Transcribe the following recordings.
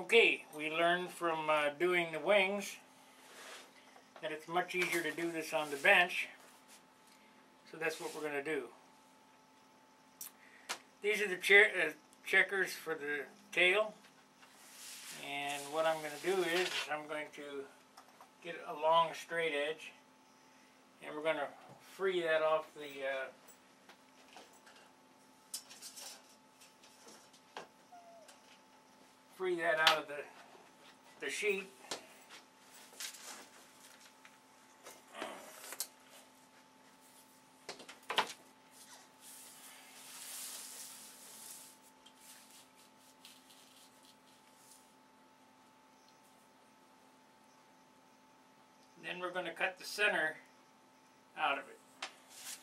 Okay, we learned from doing the wings that it's much easier to do this on the bench, so that's what we're going to do. These are the checkers for the tail, and what I'm going to do is I'm going to get a long straight edge, and we're going to free that off the out of the sheet. Then we're going to cut the center out of it,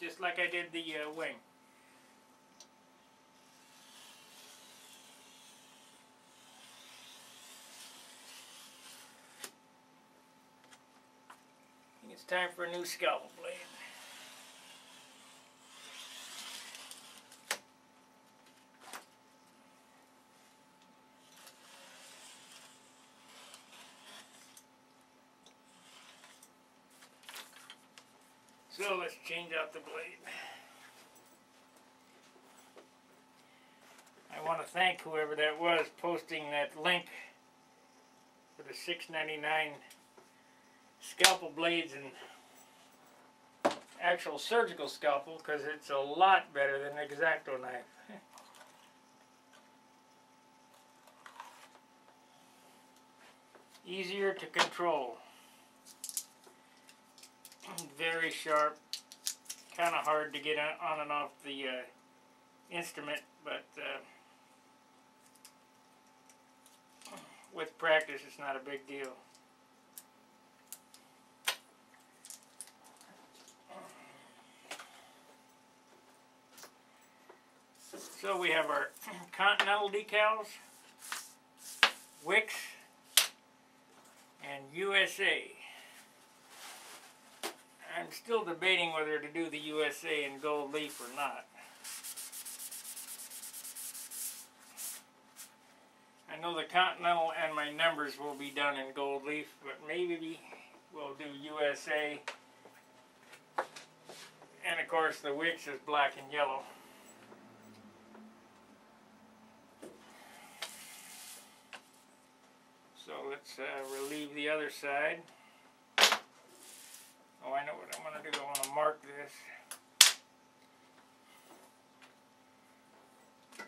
just like I did the wing. It's time for a new scalpel blade. So let's change out the blade. I want to thank whoever that was posting that link for the $6.99 scalpel blades and actual surgical scalpel, because it's a lot better than an X-Acto knife. Easier to control. Very sharp. Kind of hard to get on and off the instrument, but with practice it's not a big deal. So we have our Continental decals, Wicks, and USA. I'm still debating whether to do the USA in gold leaf or not. I know the Continental and my numbers will be done in gold leaf, but maybe we'll do USA. And of course the Wicks is black and yellow. So let's relieve the other side. Oh, I know what I'm going to do. I want to mark this.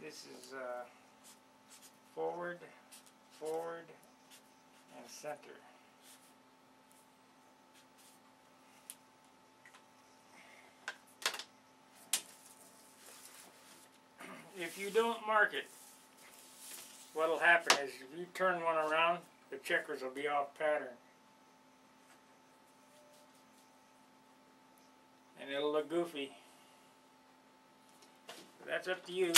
This is forward, and center. If you don't mark it, what will happen is if you turn one around, the checkers will be off pattern. And it'll look goofy. But that's up to you.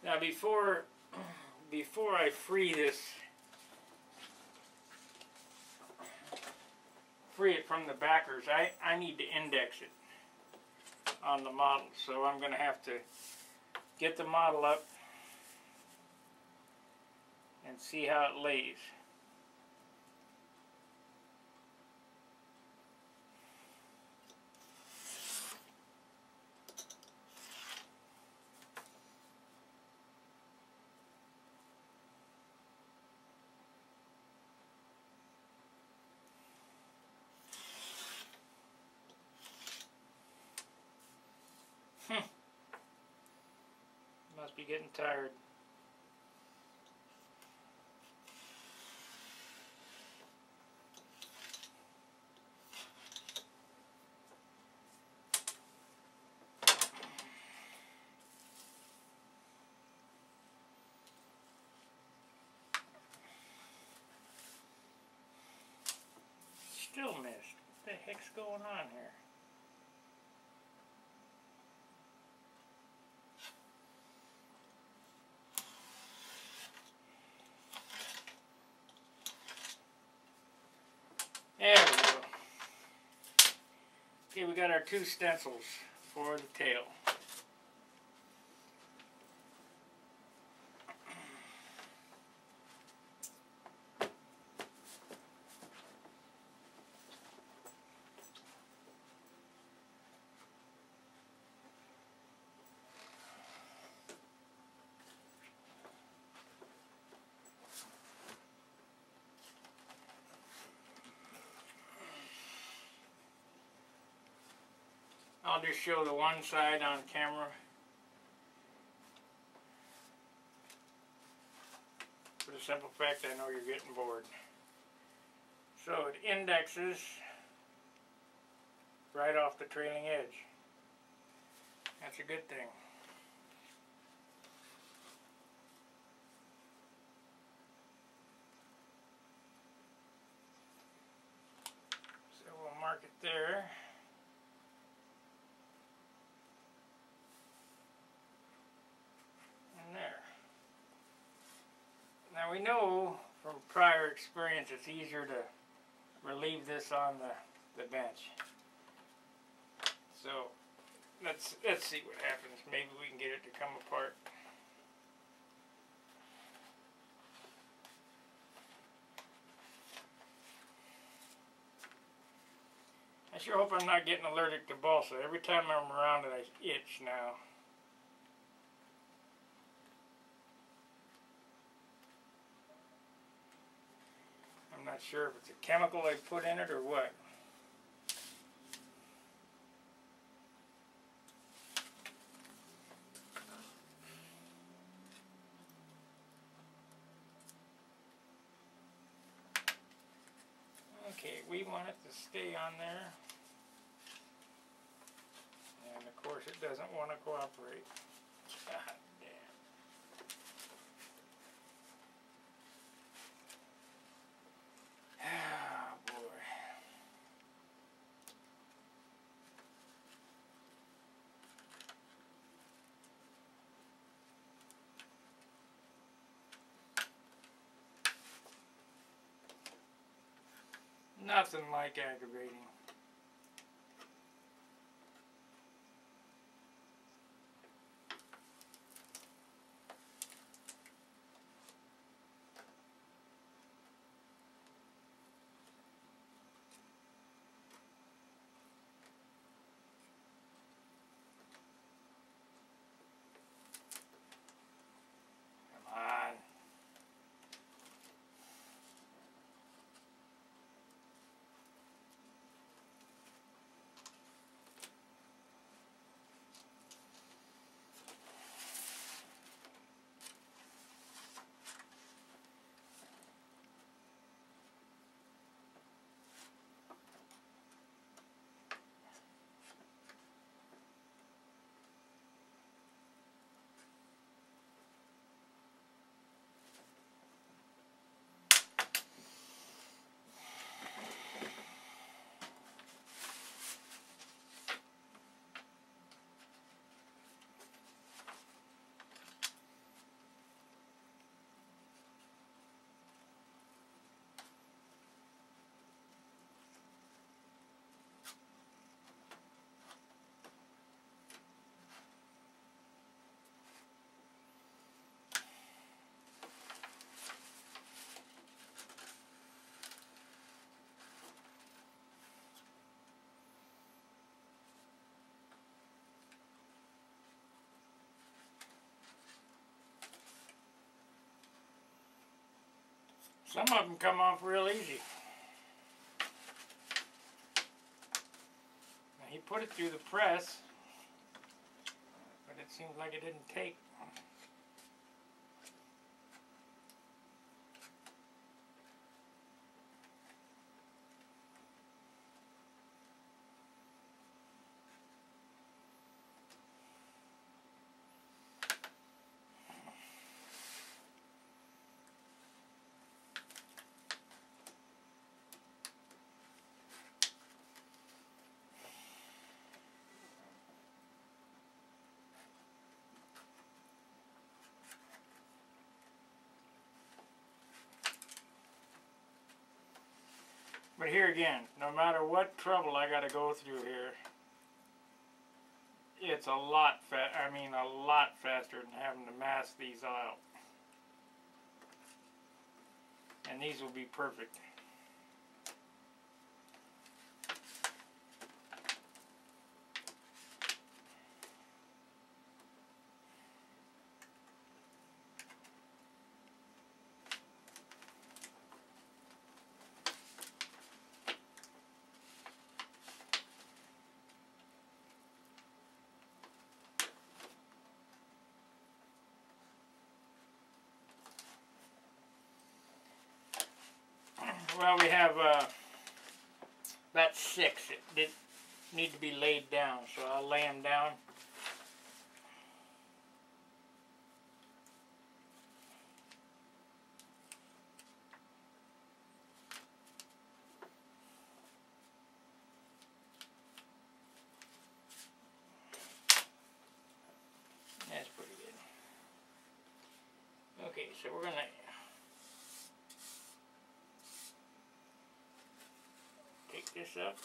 Now before I free it from the backers, I need to index it on the model. So I'm going to have to get the model up and see how it lays. Must be getting tired. Still missed. What the heck's going on here? Okay, we got our 2 stencils for the tail. I'll just show the one side on camera. For the simple fact I know you're getting bored. So it indexes right off the trailing edge. That's a good thing. So we'll mark it there. And there. Now we know from prior experience it's easier to relieve this on the bench. So let's see what happens. Maybe we can get it to come apart. I sure hope I'm not getting allergic to balsa. Every time I'm around it I itch now. I'm not sure if it's a chemical they put in it or what. Okay, we want it to stay on there. And of course it doesn't want to cooperate. God damn. Ah, boy. Nothing like aggravating. Come on. Some of them come off real easy. Now he put it through the press, but it seems like it didn't take. But here again, no matter what trouble I got to go through here, it's a lot a lot faster than having to mask these out. And these will be perfect. Well, we have about 6 that need to be laid down, so I'll lay them down. That's pretty good. Okay, so we're going to take this up,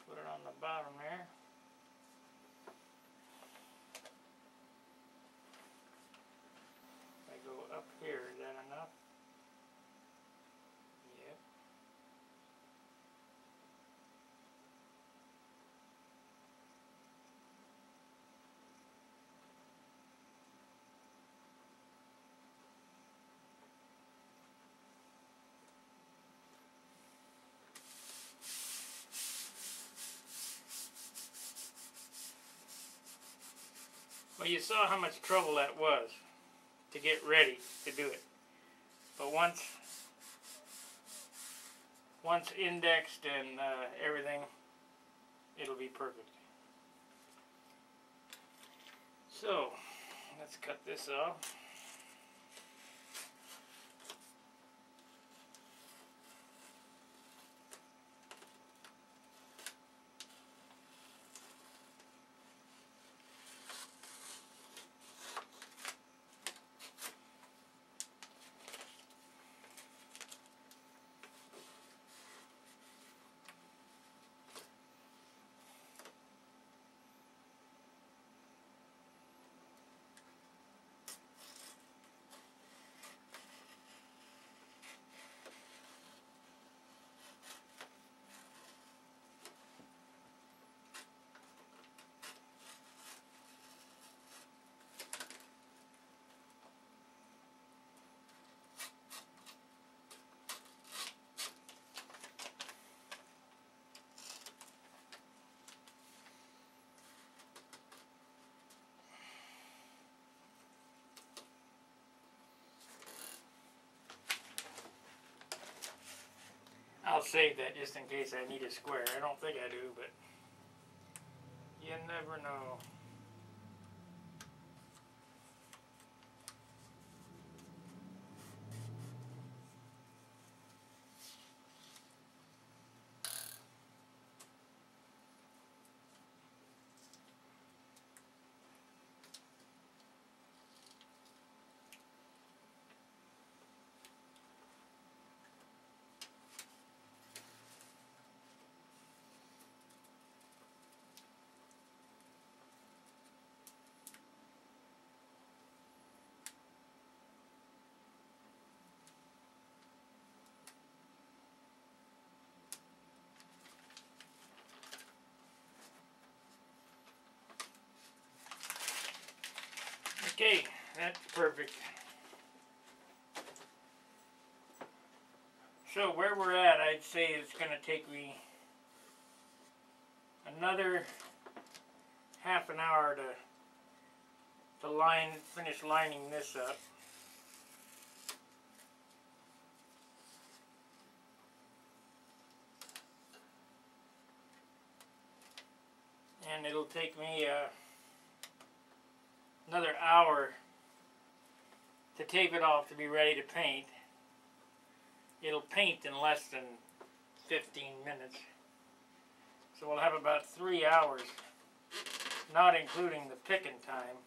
put it on the bottom there. If I go up here, is that enough? Yep. Well, you saw how much trouble that was to get ready to do it. But once indexed and everything, it'll be perfect. So, let's cut this off. I'll save that just in case I need a square. I don't think I do, but you never know. Okay, that's perfect. So where we're at, I'd say it's going to take me another half an hour to finish lining this up. And it'll take me another hour to tape it off to be ready to paint. It'll paint in less than 15 minutes. So we'll have about 3 hours, not including the picking time.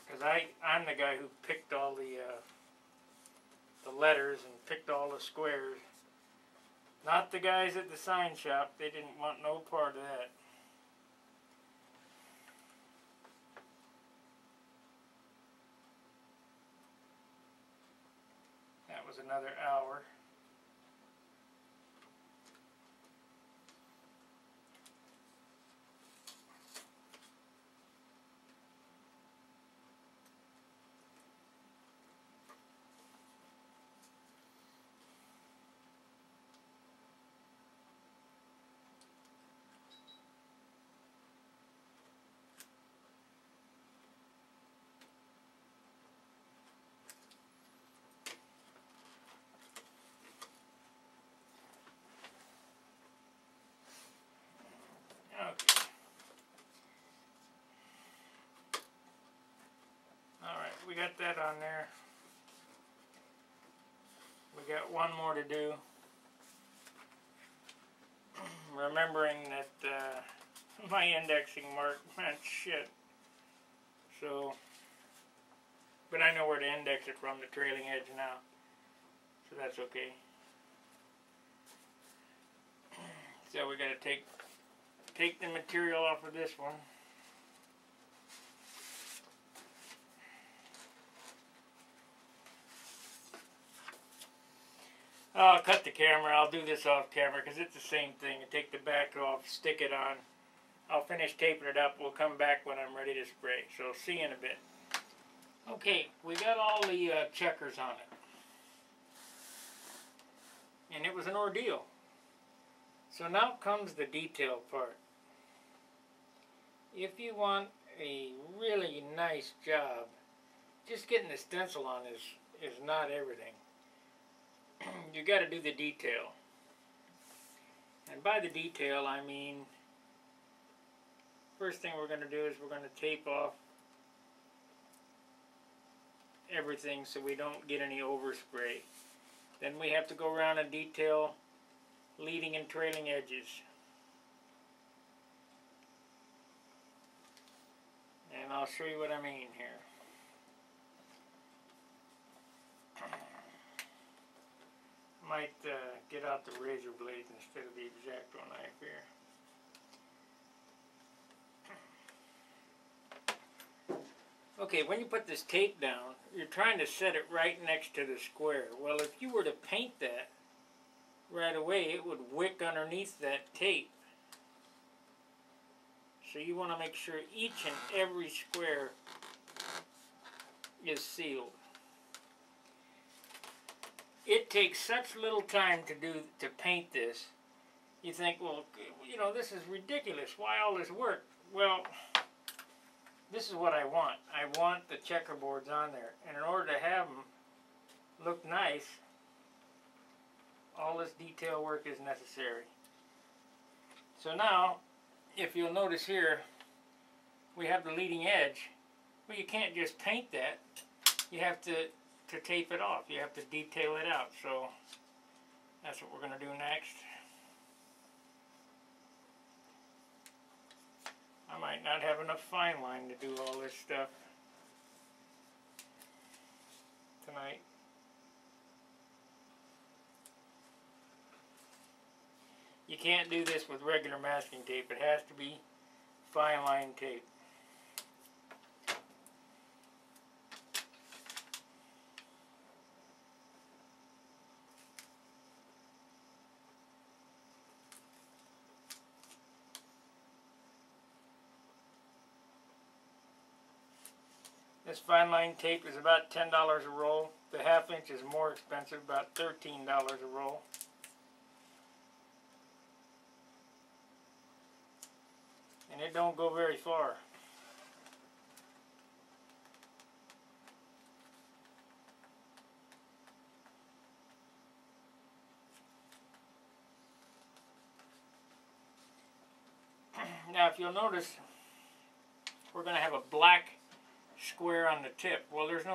Because I'm the guy who picked all the letters and picked all the squares. Not the guys at the sign shop. They didn't want no part of that. That was another hour. Okay. Alright, we got that on there. We got one more to do. Remembering that my indexing mark meant shit. So, but I know where to index it from, the trailing edge now. So that's okay. So we got to take the material off of this one. I'll cut the camera. I'll do this off camera because it's the same thing. I take the back off, stick it on. I'll finish taping it up. We'll come back when I'm ready to spray. So see you in a bit. Okay, we got all the checkers on it. And it was an ordeal. So now comes the detail part. If you want a really nice job, just getting the stencil on is not everything. You got to do the detail. And by the detail, I mean, first thing we're going to do is we're going to tape off everything so we don't get any overspray. Then we have to go around and detail leading and trailing edges. And I'll show you what I mean here. Might get out the razor blades instead of the X-Acto knife here. Okay, when you put this tape down, you're trying to set it right next to the square. Well, if you were to paint that right away, it would wick underneath that tape. So you want to make sure each and every square is sealed. It takes such little time to paint this. You think, well, you know, this is ridiculous. Why all this work? Well, this is what I want. I want the checkerboards on there. And in order to have them look nice, all this detail work is necessary. So now, if you'll notice here, we have the leading edge. Well, you can't just paint that. You have to tape it off. You have to detail it out. So that's what we're going to do next. I might not have enough fine line to do all this stuff tonight. You can't do this with regular masking tape. It has to be fine line tape. This fine line tape is about $10 a roll. The half inch is more expensive, about $13 a roll. And it don't go very far. Now if you'll notice, we're going to have a black square on the tip. Well, there's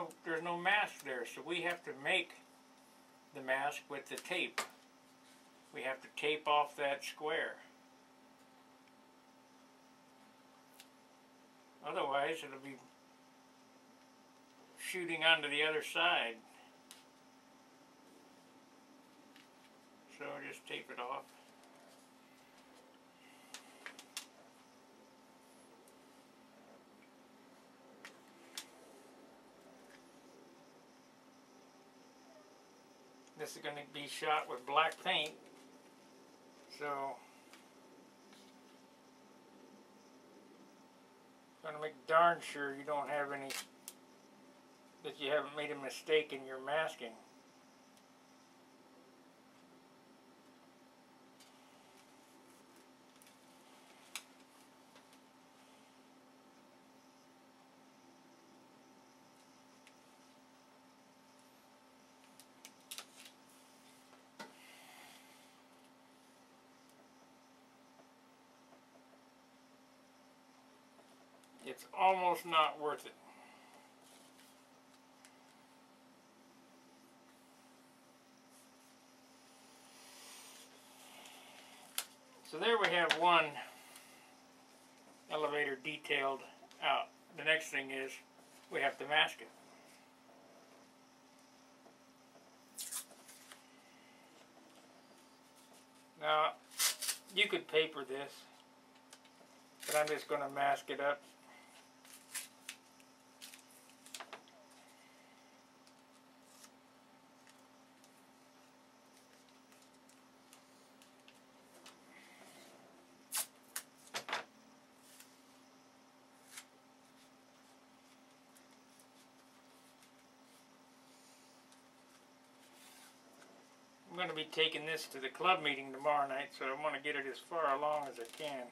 no mask there, so we have to make the mask with the tape. We have to tape off that square. Otherwise, it'll be shooting onto the other side. So just tape it off. This is going to be shot with black paint, so I'm going to make darn sure you don't have any, that you haven't made a mistake in your masking. It's almost not worth it. So there we have one elevator detailed out. The next thing is we have to mask it. Now, you could paper this, but I'm just going to mask it up. I'm going to be taking this to the club meeting tomorrow night, so I want to get it as far along as I can.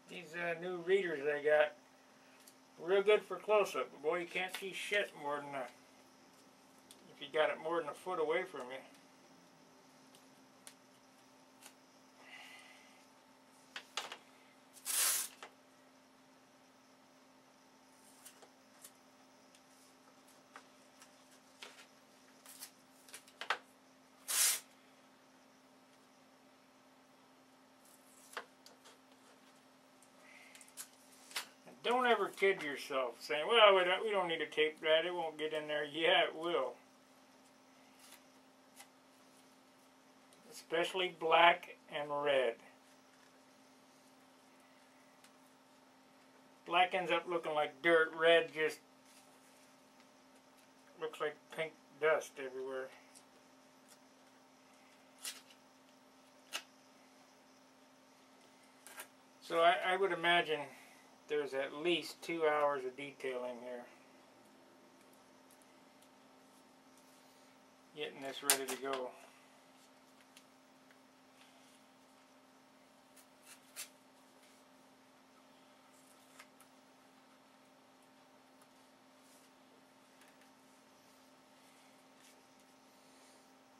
These new readers I got, real good for close-up. But boy, you can't see shit more than if you got it more than a foot away from you. Don't ever kid yourself saying, well, we don't need to tape that, it won't get in there. Yeah, it will. Especially black and red. Black ends up looking like dirt, red just looks like pink dust everywhere. So I would imagine there's at least 2 hours of detailing here. Getting this ready to go.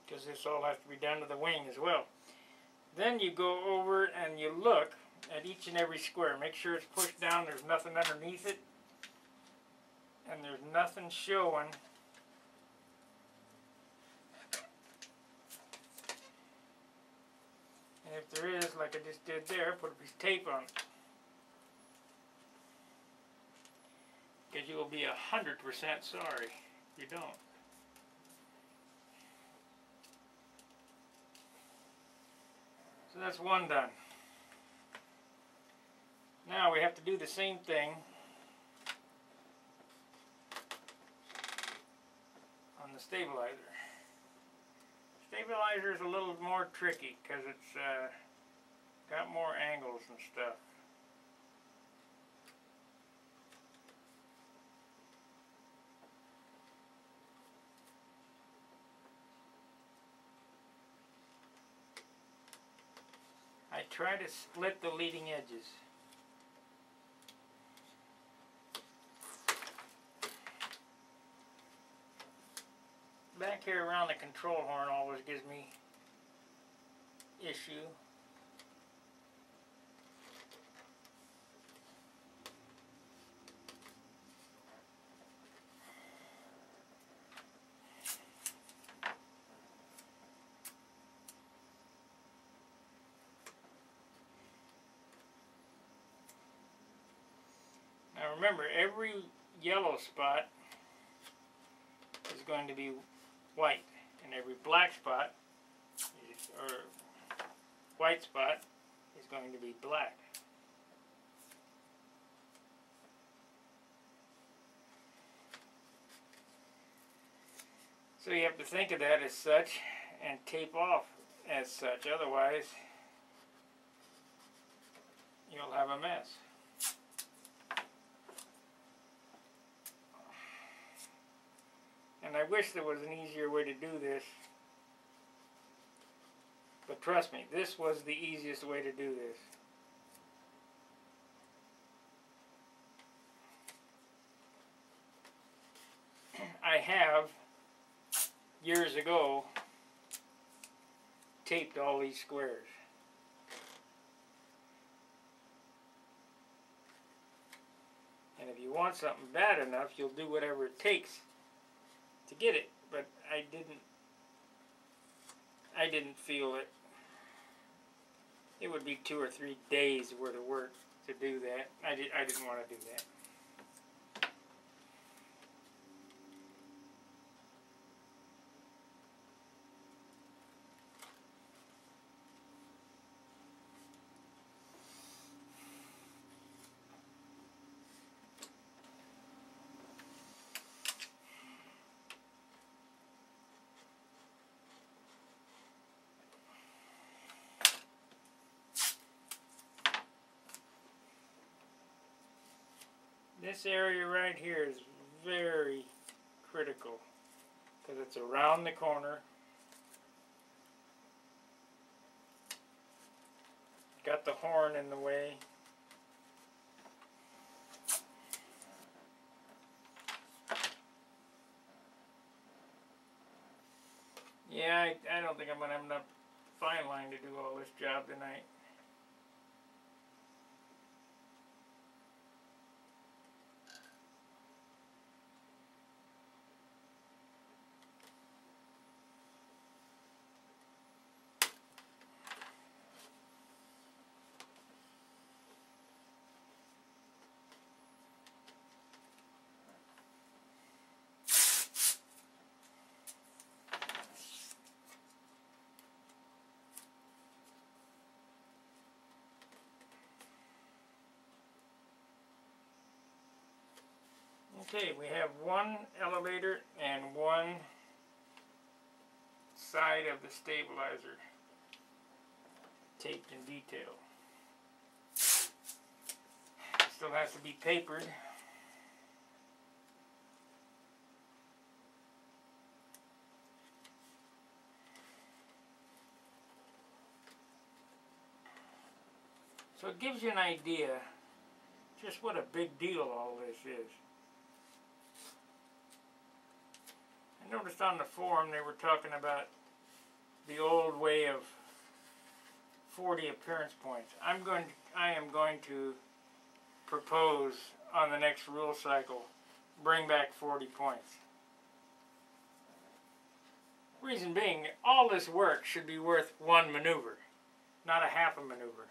Because this all has to be done to the wing as well. Then you go over and you look at each and every square. Make sure it's pushed down, there's nothing underneath it, and there's nothing showing. And if there is, like I just did there, put a piece of tape on it. Because you will be 100% sorry if you don't. So that's one done. Now we have to do the same thing on the stabilizer. Stabilizer is a little more tricky because it's got more angles and stuff. I try to split the leading edges. Back here around the control horn always gives me issue. remember, every yellow spot is going to be white, and every black spot or white spot is going to be black. So you have to think of that as such and tape off as such, otherwise you'll have a mess. And I wish there was an easier way to do this, but trust me, this was the easiest way to do this. I have, years ago, taped all these squares. And if you want something bad enough, you'll do whatever it takes to get it. But I didn't feel it would be 2 or 3 days worth of work to do that. I didn't want to do that. This area right here is very critical because it's around the corner. Got the horn in the way. Yeah, I don't think I'm going to have enough fine line to do all this job tonight. Okay, we have one elevator and one side of the stabilizer taped in detail. Still has to be papered. So it gives you an idea just what a big deal all this is. I noticed on the forum they were talking about the old way of 40 appearance points. I am going to propose on the next rule cycle, bring back 40 points. Reason being, all this work should be worth one maneuver, not a half a maneuver.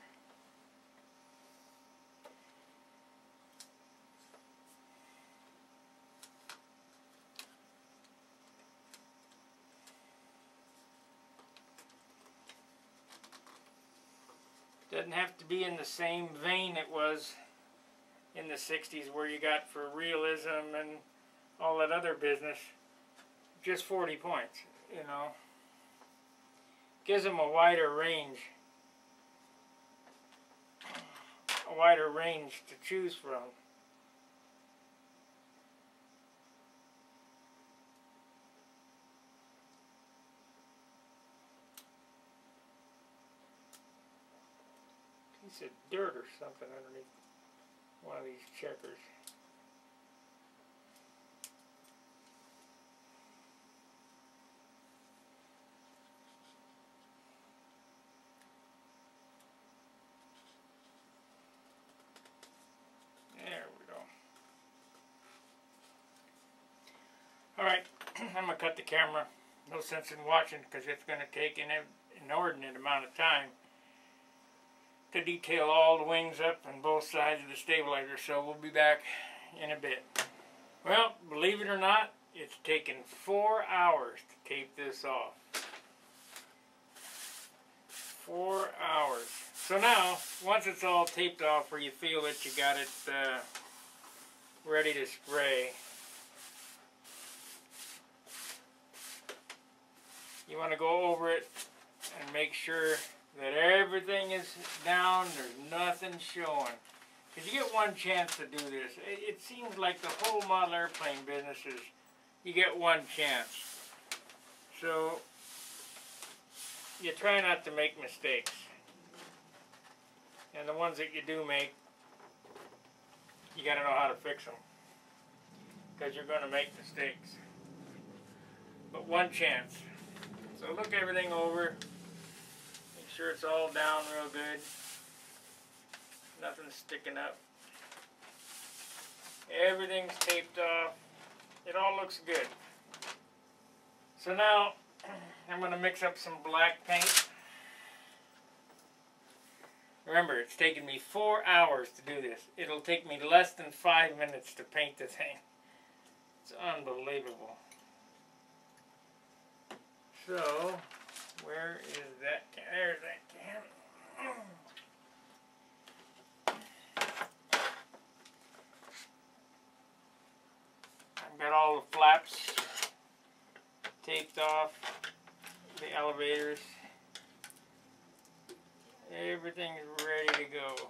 Doesn't have to be in the same vein it was in the 60s where you got for realism and all that other business. Just 40 points, you know. Gives them a wider range to choose from. Piece of dirt or something underneath one of these checkers. There we go. Alright, I'm going to cut the camera. No sense in watching because it's going to take an inordinate amount of time to detail all the wings up on both sides of the stabilizer. So we'll be back in a bit. Well, believe it or not, it's taken 4 hours to tape this off. 4 hours. So now, once it's all taped off where you feel that you got it ready to spray, you want to go over it and make sure that everything is down, there's nothing showing. Because you get one chance to do this. It seems like the whole model airplane business is, you get one chance. So, you try not to make mistakes. And the ones that you do make, you got to know how to fix them. Because you're going to make mistakes. But one chance. So look everything over. Make sure it's all down real good. Nothing's sticking up. Everything's taped off. It all looks good. So now I'm going to mix up some black paint. Remember, it's taken me 4 hours to do this. It'll take me less than 5 minutes to paint the thing. It's unbelievable. So, where is that can? There's that can. I've got all the flaps taped off, the elevators. Everything's ready to go.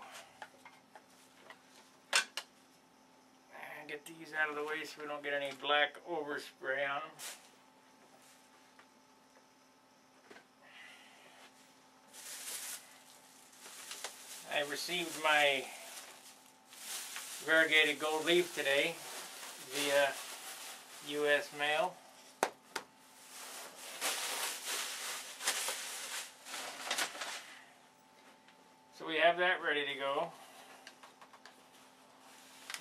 And get these out of the way so we don't get any black overspray on them. I received my variegated gold leaf today via U.S. mail. So we have that ready to go.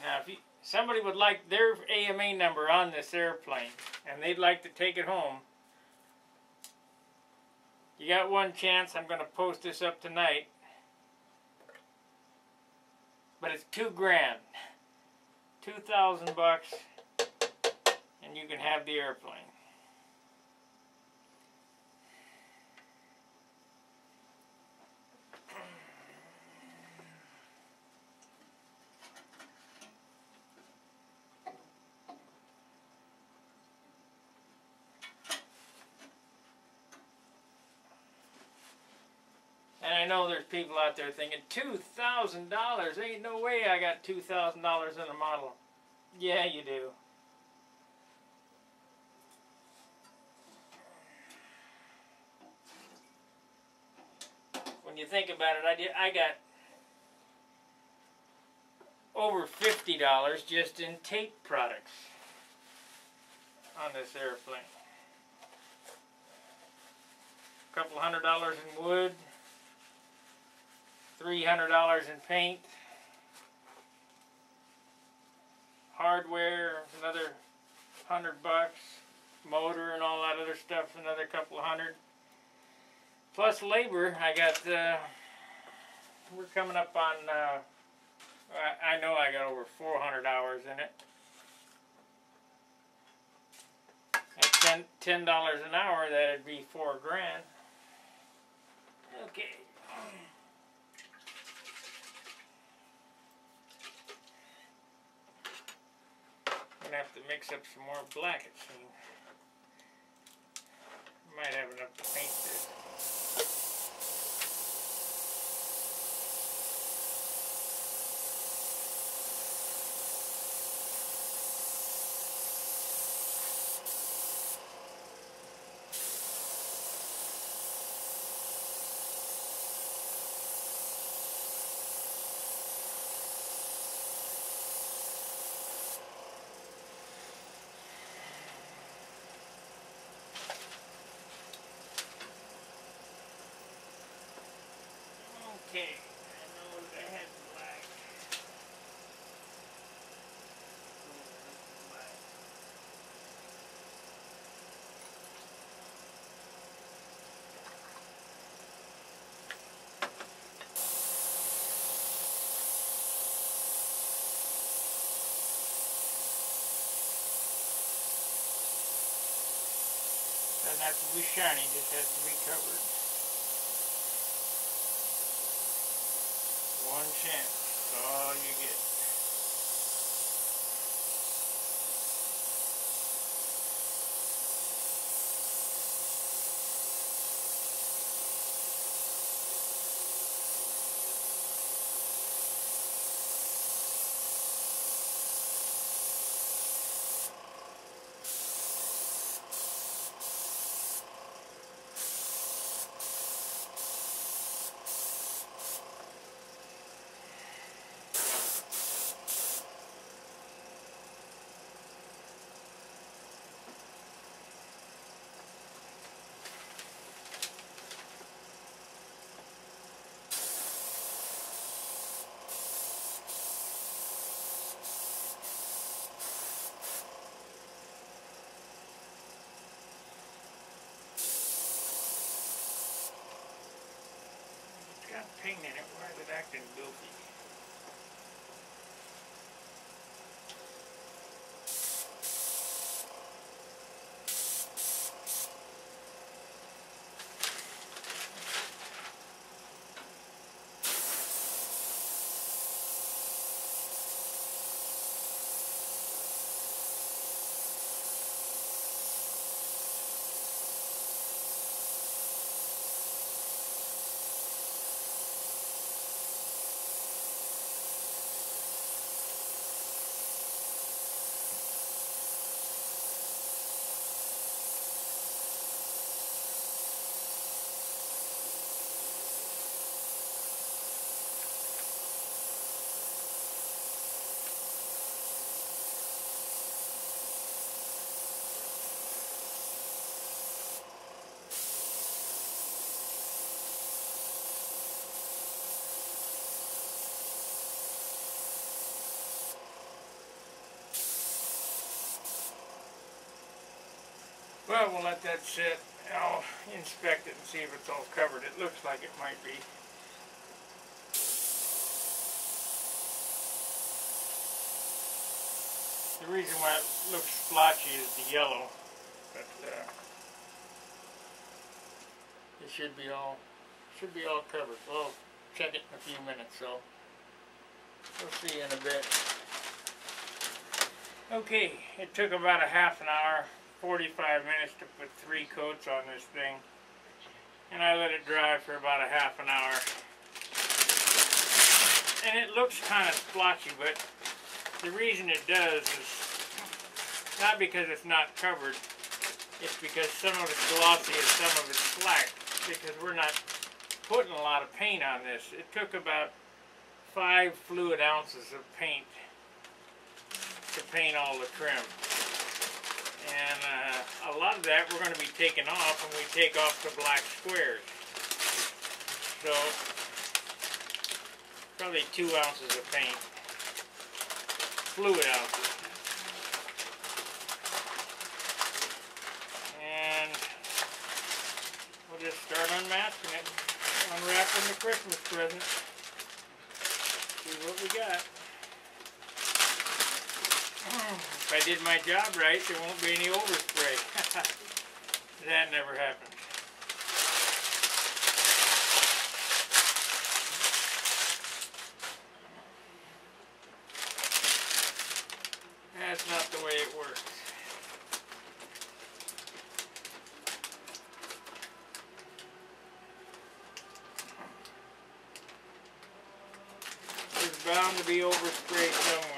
Now if somebody would like their AMA number on this airplane and they'd like to take it home, you got one chance. I'm going to post this up tonight. But it's $2,000, $2,000, and you can have the airplane. And I know there's people out there thinking, $2,000? Ain't no way I got $2,000 in a model. Yeah, you do. When you think about it, I got over $50 just in tape products on this airplane. A couple $100 in wood. $300 in paint, hardware, another $100, motor and all that other stuff, another couple of hundred. Plus labor, I got, we're coming up on, I know I got over 400 hours in it. At $10 an hour, that'd be $4 grand. Okay. Have to mix up some more black, it seems. Might have enough to paint this. Okay, I know that I had black. Doesn't have to be shiny, just has to be covered. One chance, that's all you get. Got paint in it, why is it acting goofy? Well, we'll let that sit. I'll inspect it and see if it's all covered. It looks like it might be. The reason why it looks splotchy is the yellow, but it should be all covered. We'll check it in a few minutes, so we'll see in a bit. Okay, it took about a half an hour, 45 minutes to put 3 coats on this thing, and I let it dry for about a half an hour. And it looks kind of splotchy, but the reason it does is not because it's not covered, it's because some of it's glossy and some of it's slack, because we're not putting a lot of paint on this. It took about 5 fluid ounces of paint to paint all the trim. And a lot of that we're going to be taking off when we take off the black squares. So, probably 2 ounces of paint. Fluid ounces. And we'll just start unmasking it. Unwrapping the Christmas present. See what we got. If I did my job right, there won't be any overspray. That never happened. That's not the way it works. There's bound to be overspray somewhere.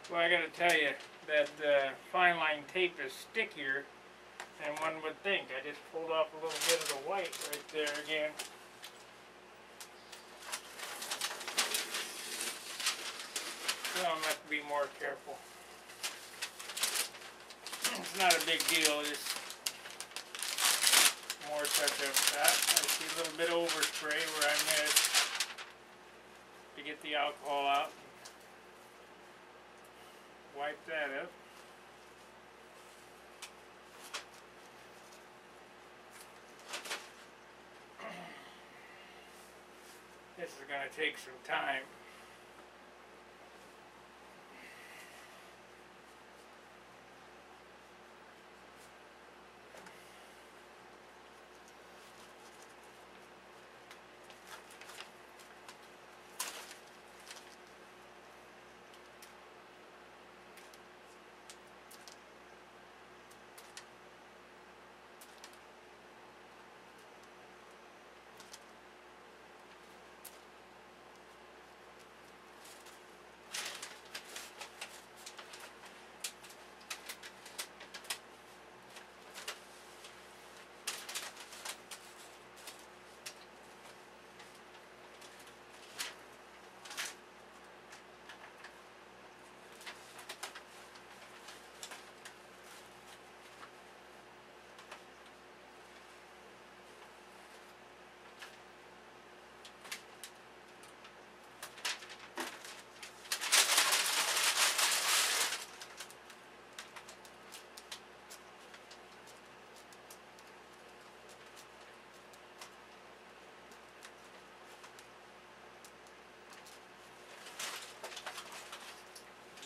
Well, I gotta tell you that fine line tape is stickier than one would think. I just pulled off a little bit of the white right there again. So I'm gonna have to be more careful. It's not a big deal, just more touch-up. I see a little bit of overspray where I missed to get the alcohol out. wipe that up. This is going to take some time.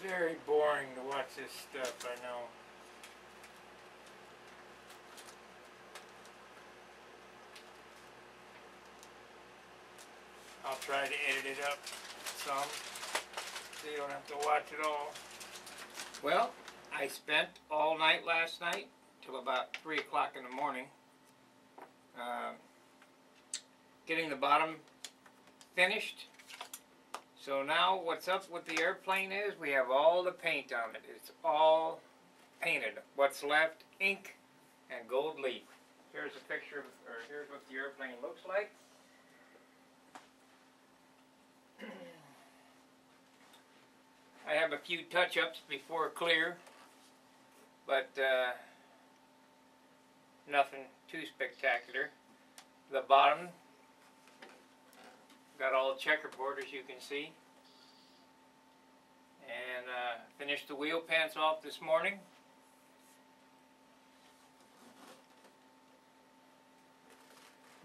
Very boring to watch this stuff, I know. I'll try to edit it up some so you don't have to watch it all. Well, I spent all night last night till about 3 o'clock in the morning getting the bottom finished. So now what's up with the airplane is we have all the paint on it. It's all painted. What's left, ink and gold leaf. Here's a picture of, or here's what the airplane looks like. I have a few touch-ups before clear, but nothing too spectacular. The bottom got all checkerboard, as you can see, and finished the wheel pants off this morning.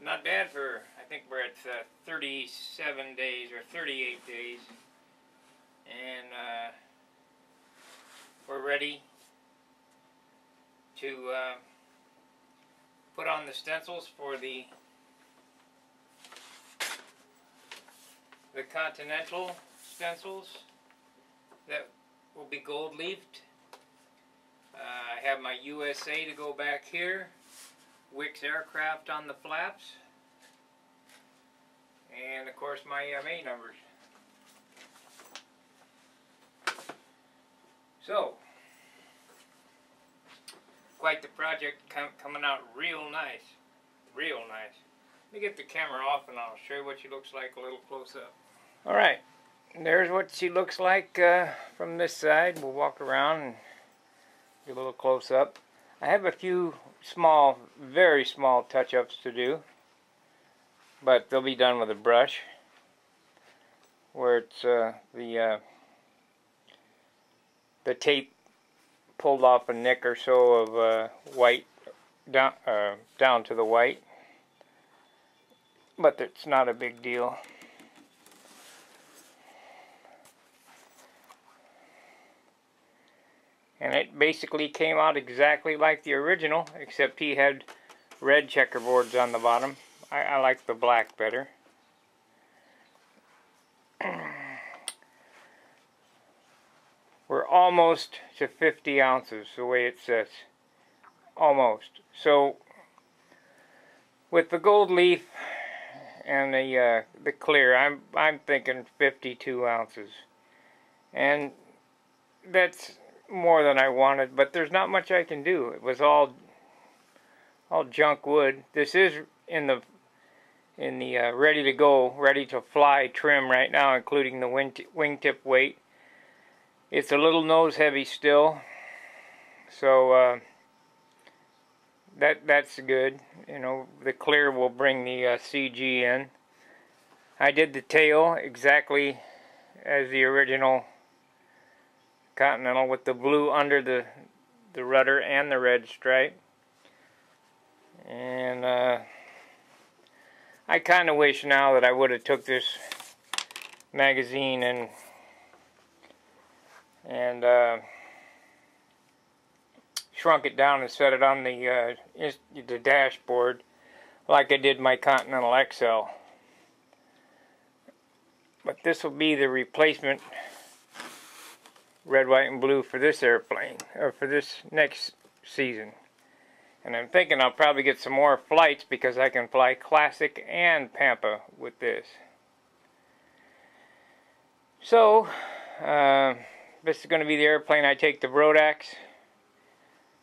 Not bad for, I think we're at 37 days or 38 days, and we're ready to put on the stencils for the Continental stencils that will be gold leafed. I have my USA to go back here, Wix Aircraft on the flaps, and of course my EMA numbers. So, quite the project coming out real nice, real nice. Let me get the camera off and I'll show you what she looks like a little close up. Alright, there's what she looks like from this side. We'll walk around and get a little close up. I have a few small, very small touch-ups to do, but they'll be done with a brush, where it's the tape pulled off a nick or so of white down to the white, but it's not a big deal. And it basically came out exactly like the original, except he had red checkerboards on the bottom. I like the black better. We're almost to 50 ounces, the way it says. Almost. So, with the gold leaf and the clear, I'm thinking 52 ounces. And that's more than I wanted, but there's not much I can do. It was all junk wood. This is in the ready to go, ready to fly trim right now, including the wingtip weight. It's a little nose heavy still, so that's good. You know, the clear will bring the CG in. I did the tail exactly as the original Continental with the blue under the rudder and the red stripe. And I kind of wish now that I would have took this magazine and shrunk it down and set it on the dashboard like I did my Continental XL. But this will be the replacement red, white, and blue for this airplane, or for this next season. And I'm thinking I'll probably get some more flights because I can fly Classic and Pampa with this. So, this is going to be the airplane I take to Brodax.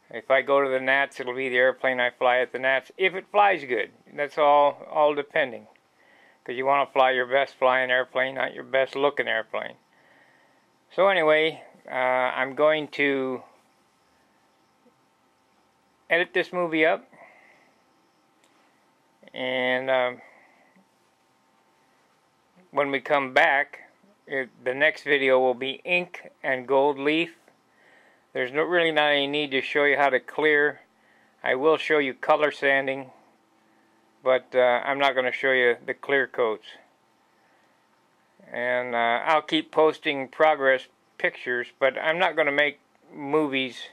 If I go to the Nats, it'll be the airplane I fly at the Nats. If it flies good. That's all depending. Because you want to fly your best flying airplane, not your best looking airplane. So anyway, I'm going to edit this movie up. And when we come back, the next video will be ink and gold leaf. There's really not any need to show you how to clear. I will show you color sanding, but I'm not going to show you the clear coats. And I'll keep posting progress pictures, but I'm not going to make movies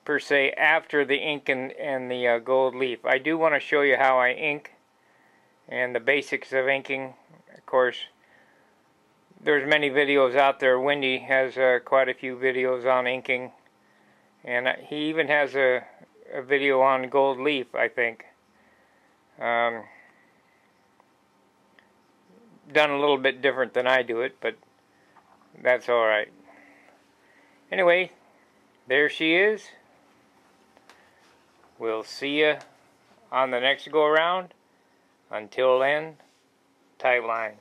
per se after the ink and the gold leaf. I do want to show you how I ink and the basics of inking. Of course, there's many videos out there. Wendy has quite a few videos on inking. And he even has a video on gold leaf, I think. Done a little bit different than I do it, but that's alright. Anyway, there she is. We'll see you on the next go around. Until then, tight lines.